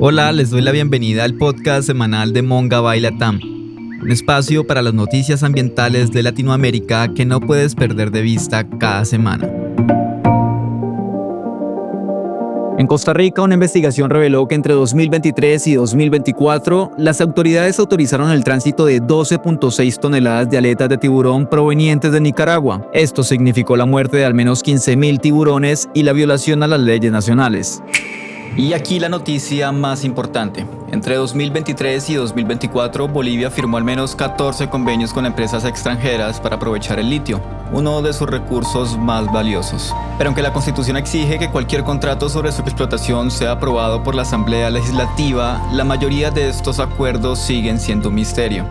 Hola, les doy la bienvenida al podcast semanal de Mongabay Latam, un espacio para las noticias ambientales de Latinoamérica que no puedes perder de vista cada semana. En Costa Rica, una investigación reveló que entre 2023 y 2024, las autoridades autorizaron el tránsito de 12.6 toneladas de aletas de tiburón provenientes de Nicaragua. Esto significó la muerte de al menos 15.000 tiburones y la violación a las leyes nacionales. Y aquí la noticia más importante. Entre 2023 y 2024, Bolivia firmó al menos 14 convenios con empresas extranjeras para aprovechar el litio, uno de sus recursos más valiosos. Pero aunque la Constitución exige que cualquier contrato sobre su explotación sea aprobado por la Asamblea Legislativa, la mayoría de estos acuerdos siguen siendo un misterio.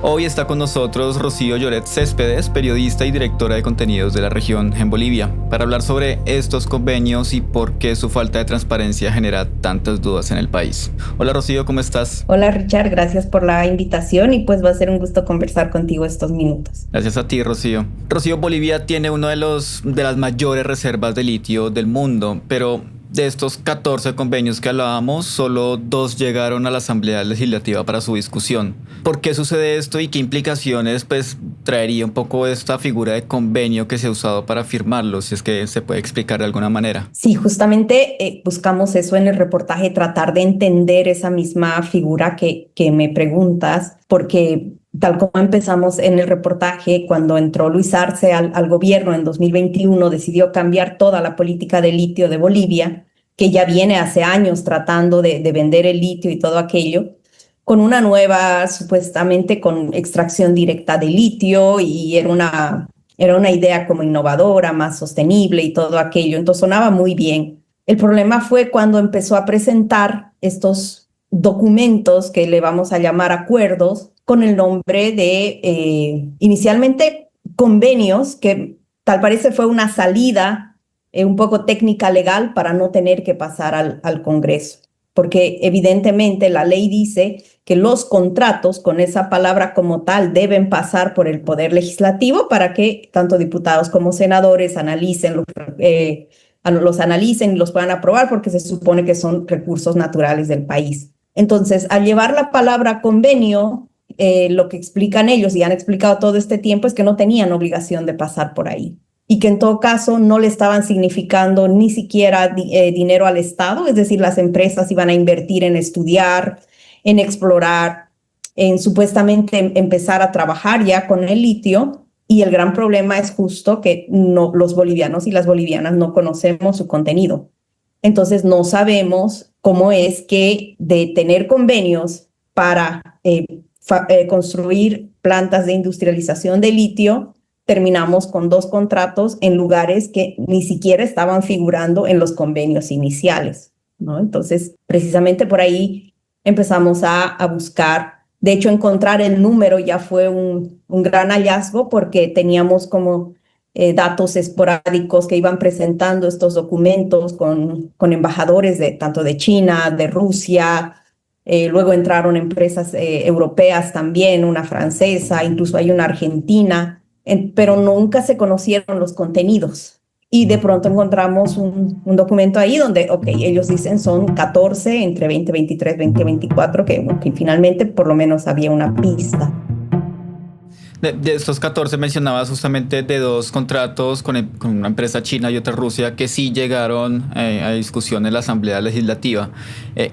Hoy está con nosotros Rocío Lloret Céspedes, periodista y directora de contenidos de la región en Bolivia, para hablar sobre estos convenios y por qué su falta de transparencia genera tantas dudas en el país. Hola Rocío, ¿cómo estás? Hola Richard, gracias por la invitación y pues va a ser un gusto conversar contigo estos minutos. Gracias a ti, Rocío. Rocío, Bolivia tiene una de las mayores reservas de litio del mundo, pero de estos 14 convenios que hablábamos, solo 2 llegaron a la Asamblea Legislativa para su discusión. ¿Por qué sucede esto y qué implicaciones traería un poco esta figura de convenio que se ha usado para firmarlo, si es que se puede explicar de alguna manera? Sí, justamente buscamos eso en el reportaje, tratar de entender esa misma figura que me preguntas, porque tal como empezamos en el reportaje, cuando entró Luis Arce al gobierno en 2021, decidió cambiar toda la política de litio de Bolivia, que ya viene hace años tratando de vender el litio y todo aquello, con una nueva, supuestamente con extracción directa de litio, y era una idea como innovadora, más sostenible y todo aquello. Entonces sonaba muy bien. El problema fue cuando empezó a presentar estos documentos que le vamos a llamar acuerdos con el nombre de, inicialmente, convenios, que tal parece fue una salida un poco técnica legal para no tener que pasar al Congreso. Porque evidentemente la ley dice que los contratos con esa palabra como tal deben pasar por el Poder Legislativo para que tanto diputados como senadores los analicen y los puedan aprobar, porque se supone que son recursos naturales del país. Entonces, al llevar la palabra convenio, lo que explican ellos y han explicado todo este tiempo es que no tenían obligación de pasar por ahí, y que en todo caso no le estaban significando ni siquiera dinero al Estado, es decir, las empresas iban a invertir en estudiar, en explorar, en supuestamente empezar a trabajar ya con el litio, y el gran problema es justo que los bolivianos y las bolivianas no conocemos su contenido. Entonces no sabemos cómo es que de tener convenios para construir plantas de industrialización de litio, terminamos con 2 contratos en lugares que ni siquiera estaban figurando en los convenios iniciales, ¿no? Entonces, precisamente por ahí empezamos a buscar. De hecho, encontrar el número ya fue un gran hallazgo, porque teníamos como datos esporádicos que iban presentando estos documentos con embajadores tanto de China, de Rusia. Luego entraron empresas europeas también, una francesa, incluso hay una argentina, pero nunca se conocieron los contenidos. Y de pronto encontramos un documento ahí donde, ellos dicen son 14 entre 2023 y 2024, que finalmente por lo menos había una pista. De estos 14 mencionabas justamente de 2 contratos con una empresa china y otra Rusia que sí llegaron a discusión en la Asamblea Legislativa.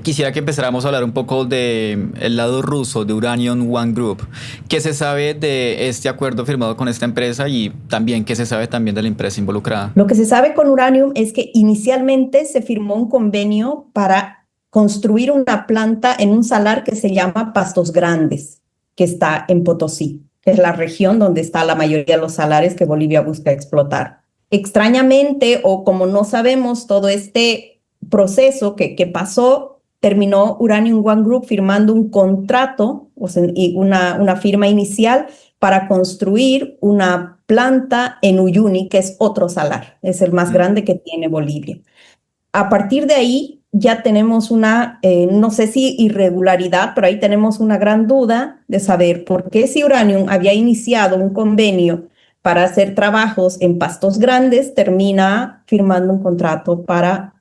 Quisiera que empezáramos a hablar un poco del lado ruso, de Uranium One Group. ¿Qué se sabe de este acuerdo firmado con esta empresa y también qué se sabe también de la empresa involucrada? Lo que se sabe con Uranium es que inicialmente se firmó un convenio para construir una planta en un salar que se llama Pastos Grandes, que está en Potosí, que es la región donde está la mayoría de los salares que Bolivia busca explotar. Extrañamente, o como no sabemos todo este proceso que pasó, terminó Uranium One Group firmando un contrato, y una firma inicial para construir una planta en Uyuni, que es otro salar, es el más grande que tiene Bolivia. A partir de ahí ya tenemos una, no sé si irregularidad, pero ahí tenemos una gran duda de saber por qué, si Uranium había iniciado un convenio para hacer trabajos en Pastos Grandes, termina firmando un contrato para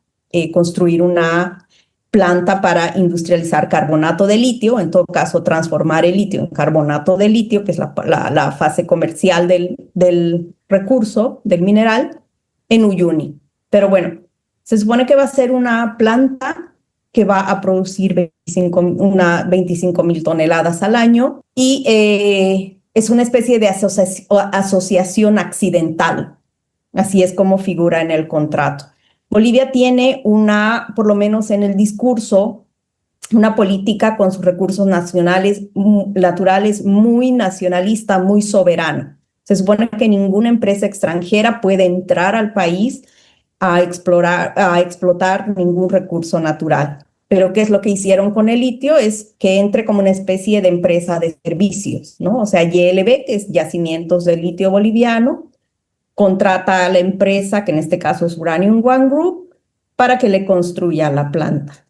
construir una planta para industrializar carbonato de litio, en todo caso transformar el litio en carbonato de litio, que es la fase comercial del recurso, del mineral, en Uyuni. Pero bueno, se supone que va a ser una planta que va a producir 25,000 toneladas al año y es una especie de asociación accidental. Así es como figura en el contrato. Bolivia tiene por lo menos en el discurso, una política con sus recursos naturales muy nacionalista, muy soberana. Se supone que ninguna empresa extranjera puede entrar al país a explotar ningún recurso natural. Pero ¿qué es lo que hicieron con el litio? Es que entre como una especie de empresa de servicios, ¿no? O sea, YLB, que es Yacimientos de Litio Boliviano, contrata a la empresa, que en este caso es Uranium One Group, para que le construya la planta.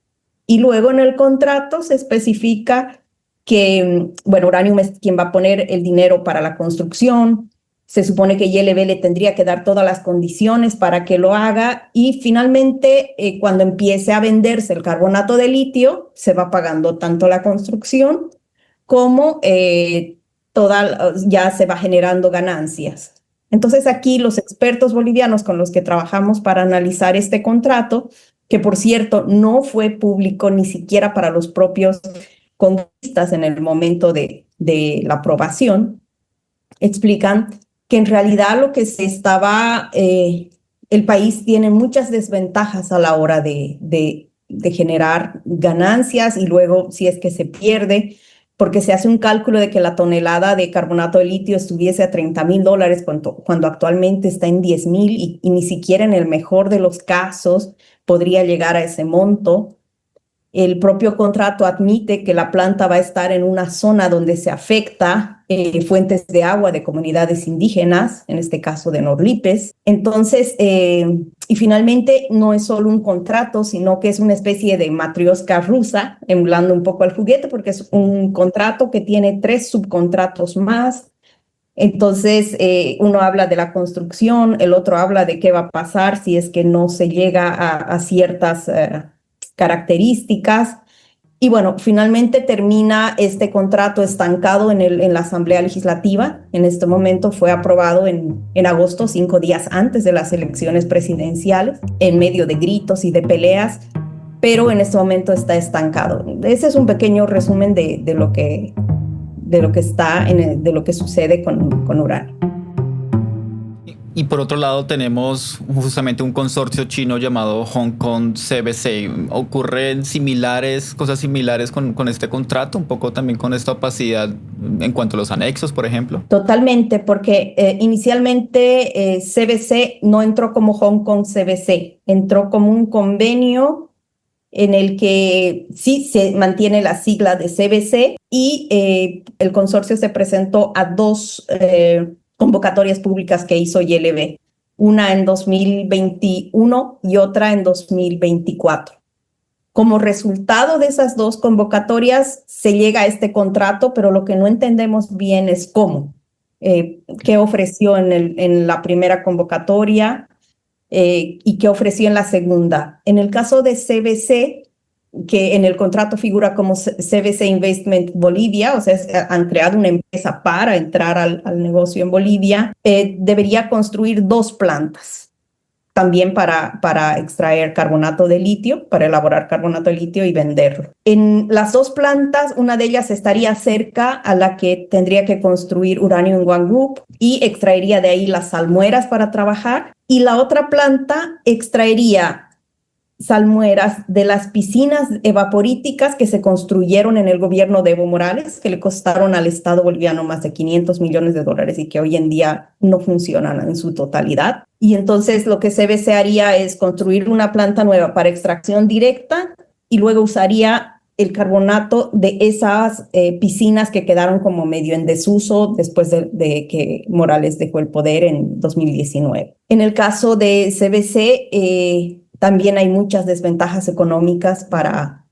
Y luego en el contrato se especifica que, bueno, Uranium es quien va a poner el dinero para la construcción. Se supone que YLB le tendría que dar todas las condiciones para que lo haga y finalmente cuando empiece a venderse el carbonato de litio se va pagando tanto la construcción como ya se va generando ganancias. Entonces aquí los expertos bolivianos con los que trabajamos para analizar este contrato, que por cierto no fue público ni siquiera para los propios congresistas en el momento de la aprobación, explican que en realidad lo que el país tiene muchas desventajas a la hora de generar ganancias y luego si es que se pierde, porque se hace un cálculo de que la tonelada de carbonato de litio estuviese a $30,000 cuando actualmente está en 10,000 y ni siquiera en el mejor de los casos podría llegar a ese monto. El propio contrato admite que la planta va a estar en una zona donde se afecta fuentes de agua de comunidades indígenas, en este caso de Norlipes. Entonces, y finalmente no es solo un contrato, sino que es una especie de matrioska rusa, emulando un poco al juguete, porque es un contrato que tiene 3 subcontratos más. Entonces, uno habla de la construcción, el otro habla de qué va a pasar si es que no se llega a ciertas características. Y bueno, finalmente termina este contrato estancado en la Asamblea Legislativa. En este momento fue aprobado en agosto, 5 días antes de las elecciones presidenciales, en medio de gritos y de peleas, pero en este momento está estancado. Ese es un pequeño resumen de lo que sucede con uranio. Y por otro lado tenemos justamente un consorcio chino llamado Hong Kong CBC. ¿Ocurren cosas similares con este contrato? Un poco también con esta opacidad en cuanto a los anexos, por ejemplo. Totalmente, porque inicialmente CBC no entró como Hong Kong CBC, entró como un convenio en el que sí se mantiene la sigla de CBC y el consorcio se presentó a 2 convocatorias públicas que hizo YLB, una en 2021 y otra en 2024. Como resultado de esas 2 convocatorias se llega a este contrato, pero lo que no entendemos bien es cómo, qué ofreció en la primera convocatoria y qué ofreció en la segunda. En el caso de CBC, que en el contrato figura como CBC Investment Bolivia, o sea, han creado una empresa para entrar al negocio en Bolivia, debería construir 2 plantas, también para extraer carbonato de litio, para elaborar carbonato de litio y venderlo. En las 2 plantas, una de ellas estaría cerca a la que tendría que construir Uranium One Group y extraería de ahí las salmueras para trabajar, y la otra planta extraería salmueras de las piscinas evaporíticas que se construyeron en el gobierno de Evo Morales, que le costaron al Estado boliviano más de $500 millones y que hoy en día no funcionan en su totalidad. Y entonces lo que CBC haría es construir una planta nueva para extracción directa y luego usaría el carbonato de esas piscinas que quedaron como medio en desuso después de que Morales dejó el poder en 2019. En el caso de CBC, también hay muchas desventajas económicas para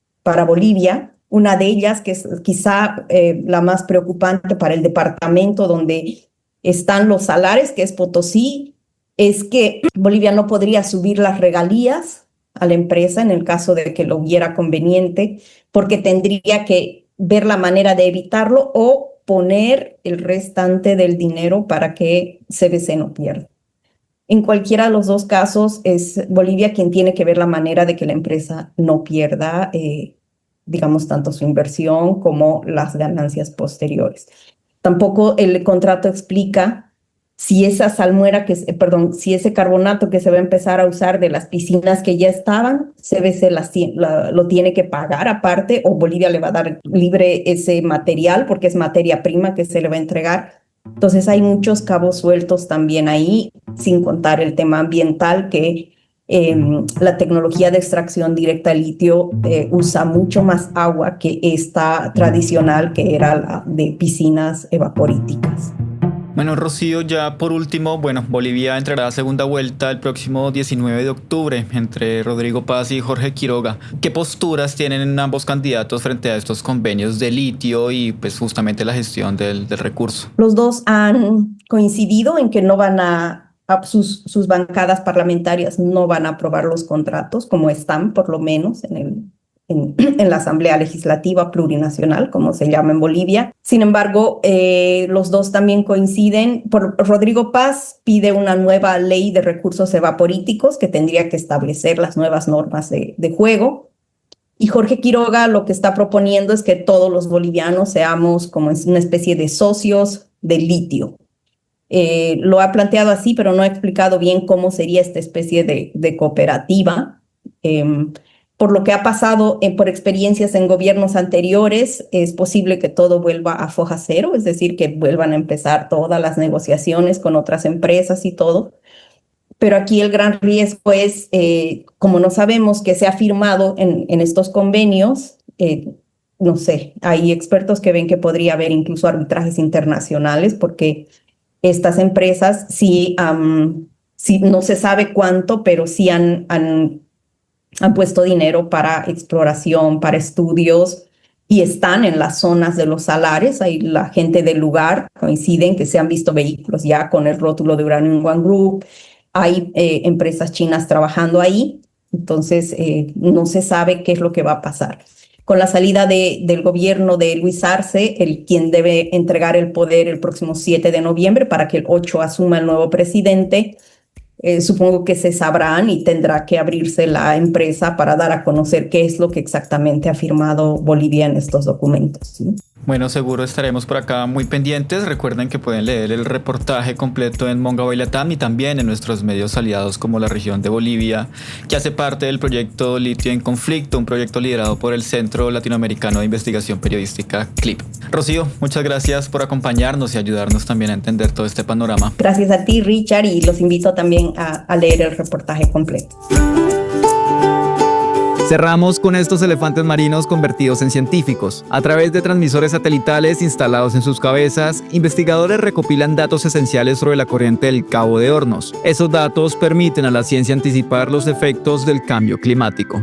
Bolivia. Una de ellas, que es quizá la más preocupante para el departamento donde están los salares, que es Potosí, es que Bolivia no podría subir las regalías a la empresa en el caso de que lo viera conveniente, porque tendría que ver la manera de evitarlo o poner el restante del dinero para que CBC no pierda. En cualquiera de los dos casos es Bolivia quien tiene que ver la manera de que la empresa no pierda, digamos, tanto su inversión como las ganancias posteriores. Tampoco el contrato explica si esa salmuera si ese carbonato que se va a empezar a usar de las piscinas que ya estaban, CBC lo tiene que pagar aparte o Bolivia le va a dar libre ese material porque es materia prima que se le va a entregar. Entonces hay muchos cabos sueltos también ahí, sin contar el tema ambiental que la tecnología de extracción directa de litio usa mucho más agua que esta tradicional que era la de piscinas evaporíticas. Bueno, Rocío, ya por último, Bolivia entrará a segunda vuelta el próximo 19 de octubre entre Rodrigo Paz y Jorge Quiroga. ¿Qué posturas tienen ambos candidatos frente a estos convenios de litio y pues justamente la gestión del recurso? Los dos han coincidido en que no van sus bancadas parlamentarias no van a aprobar los contratos como están, por lo menos en la Asamblea Legislativa Plurinacional, como se llama en Bolivia. Sin embargo, los dos también coinciden. Rodrigo Paz pide una nueva ley de recursos evaporíticos que tendría que establecer las nuevas normas de juego. Y Jorge Quiroga lo que está proponiendo es que todos los bolivianos seamos como una especie de socios de litio. Lo ha planteado así, pero no ha explicado bien cómo sería esta especie de cooperativa. Por lo que ha pasado por experiencias en gobiernos anteriores, es posible que todo vuelva a foja cero, es decir, que vuelvan a empezar todas las negociaciones con otras empresas y todo. Pero aquí el gran riesgo es, como no sabemos qué se ha firmado en estos convenios, no sé, hay expertos que ven que podría haber incluso arbitrajes internacionales porque estas empresas sí no se sabe cuánto, pero sí han puesto dinero para exploración, para estudios y están en las zonas de los salares. Ahí la gente del lugar coinciden que se han visto vehículos ya con el rótulo de Uranium One Group. Hay empresas chinas trabajando ahí. Entonces no se sabe qué es lo que va a pasar. Con la salida del gobierno de Luis Arce, quien debe entregar el poder el próximo 7 de noviembre para que el 8 asuma el nuevo presidente, supongo que se sabrán y tendrá que abrirse la empresa para dar a conocer qué es lo que exactamente ha firmado Bolivia en estos documentos, ¿sí? Bueno, seguro estaremos por acá muy pendientes. Recuerden que pueden leer el reportaje completo en Mongabay Latam y también en nuestros medios aliados como la región de Bolivia, que hace parte del proyecto Litio en Conflicto, un proyecto liderado por el Centro Latinoamericano de Investigación Periodística, CLIP. Rocío, muchas gracias por acompañarnos y ayudarnos también a entender todo este panorama. Gracias a ti, Richard, y los invito también a leer el reportaje completo. Cerramos con estos elefantes marinos convertidos en científicos. A través de transmisores satelitales instalados en sus cabezas, investigadores recopilan datos esenciales sobre la corriente del Cabo de Hornos. Esos datos permiten a la ciencia anticipar los efectos del cambio climático.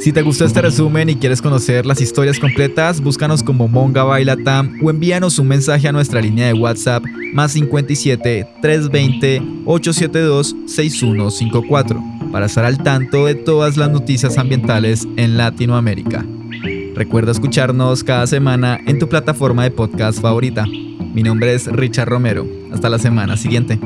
Si te gustó este resumen y quieres conocer las historias completas, búscanos como Mongabay Latam o envíanos un mensaje a nuestra línea de WhatsApp +57 320 872 6154 para estar al tanto de todas las noticias ambientales en Latinoamérica. Recuerda escucharnos cada semana en tu plataforma de podcast favorita. Mi nombre es Richard Romero. Hasta la semana siguiente.